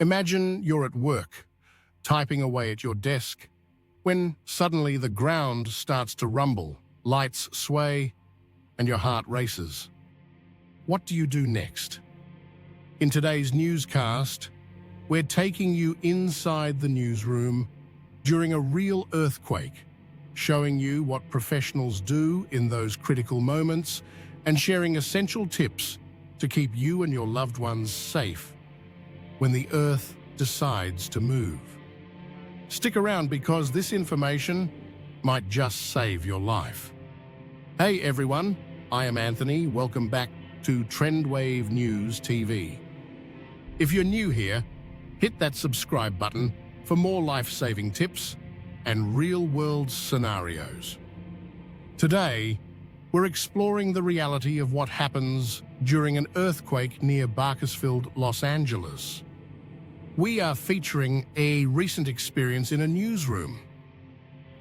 Imagine you're at work, typing away at your desk, when suddenly the ground starts to rumble, lights sway, and your heart races. What do you do next? In today's newscast, we're taking you inside the newsroom during a real earthquake, showing you what professionals do in those critical moments and sharing essential tips to keep you and your loved ones safe when the earth decides to move. Stick around because this information might just save your life. Hey everyone, I am Anthony. Welcome back to Trendwave News TV. If you're new here, hit that subscribe button for more life-saving tips and real-world scenarios. Today, we're exploring the reality of what happens during an earthquake near Bakersfield, Los Angeles. We are featuring a recent experience in a newsroom.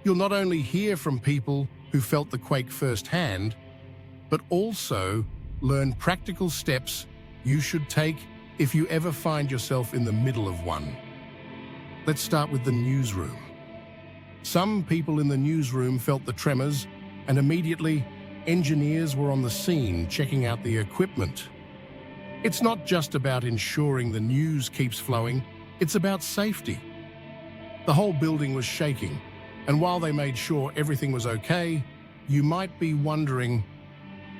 You'll not only hear from people who felt the quake firsthand, but also learn practical steps you should take if you ever find yourself in the middle of one. Let's start with the newsroom. Some people in the newsroom felt the tremors, and immediately engineers were on the scene checking out the equipment. It's not just about ensuring the news keeps flowing, it's about safety. The whole building was shaking, and while they made sure everything was okay, you might be wondering,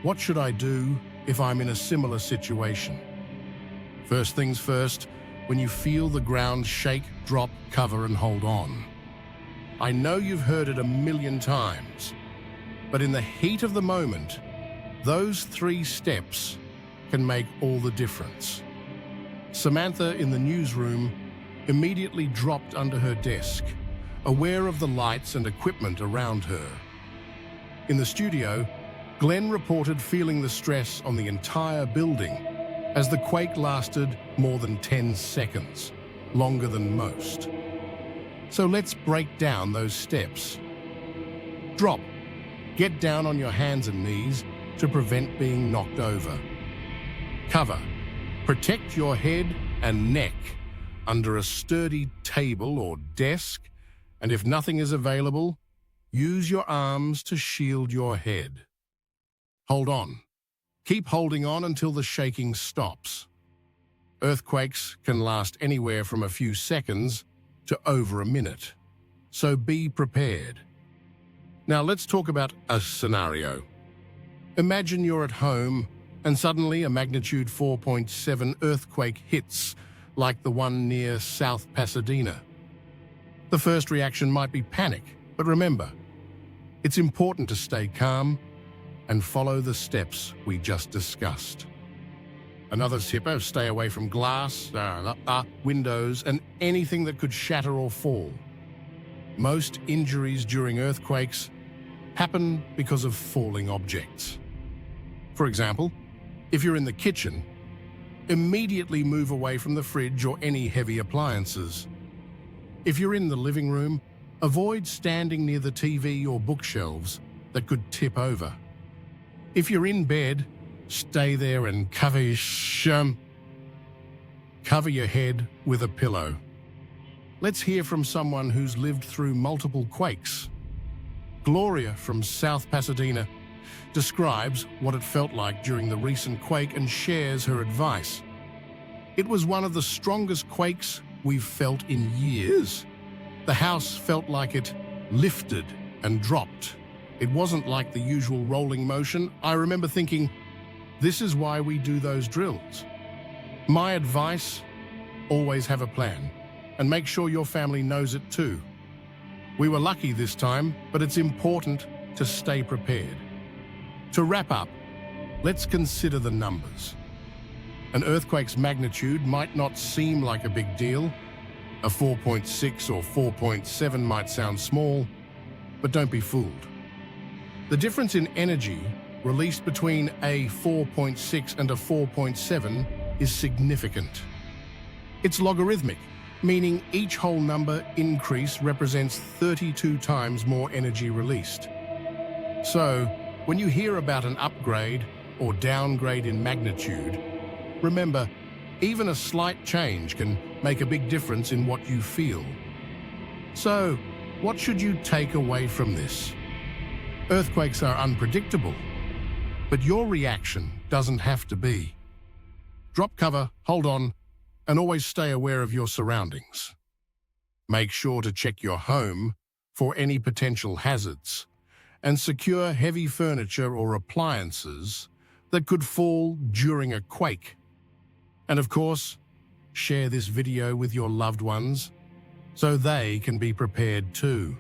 what should I do if I'm in a similar situation? First things first, when you feel the ground shake, drop, cover, and hold on. I know you've heard it a million times, but in the heat of the moment, those 3 steps can make all the difference. Samantha in the newsroom immediately dropped under her desk, aware of the lights and equipment around her. In the studio, Glenn reported feeling the stress on the entire building as the quake lasted more than 10 seconds, longer than most. So let's break down those steps. Drop. Get down on your hands and knees to prevent being knocked over. Cover. Protect your head and neck under a sturdy table or desk, and if nothing is available, use your arms to shield your head. Hold on. Keep holding on until the shaking stops. Earthquakes can last anywhere from a few seconds to over a minute, so be prepared. Now let's talk about a scenario. Imagine you're at home and suddenly a magnitude 4.7 earthquake hits, like the one near South Pasadena. The first reaction might be panic, but remember, it's important to stay calm and follow the steps we just discussed. Another tip: stay away from glass, windows, and anything that could shatter or fall. Most injuries during earthquakes happen because of falling objects. For example, if you're in the kitchen, immediately move away from the fridge or any heavy appliances. If you're in the living room, avoid standing near the TV or bookshelves that could tip over. If you're in bed, stay there and cover your head with a pillow. Let's hear from someone who's lived through multiple quakes. Gloria from South Pasadena describes what it felt like during the recent quake and shares her advice. It was one of the strongest quakes we've felt in years. The house felt like it lifted and dropped. It wasn't like the usual rolling motion. I remember thinking, this is why we do those drills. My advice: always have a plan, and make sure your family knows it too. We were lucky this time, but it's important to stay prepared. To wrap up, let's consider the numbers. An earthquake's magnitude might not seem like a big deal. A 4.6 or 4.7 might sound small, but don't be fooled. The difference in energy released between a 4.6 and a 4.7 is significant. It's logarithmic, meaning each whole number increase represents 32 times more energy released. So, when you hear about an upgrade or downgrade in magnitude, remember, even a slight change can make a big difference in what you feel. So, what should you take away from this? Earthquakes are unpredictable, but your reaction doesn't have to be. Drop cover, hold on, and always stay aware of your surroundings. Make sure to check your home for any potential hazards and secure heavy furniture or appliances that could fall during a quake. And of course, share this video with your loved ones so they can be prepared too.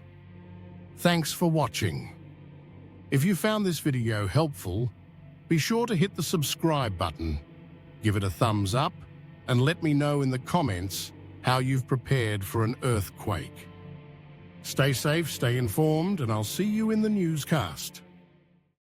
Thanks for watching. If you found this video helpful, be sure to hit the subscribe button, give it a thumbs up, and let me know in the comments how you've prepared for an earthquake. Stay safe, stay informed, and I'll see you in the newscast.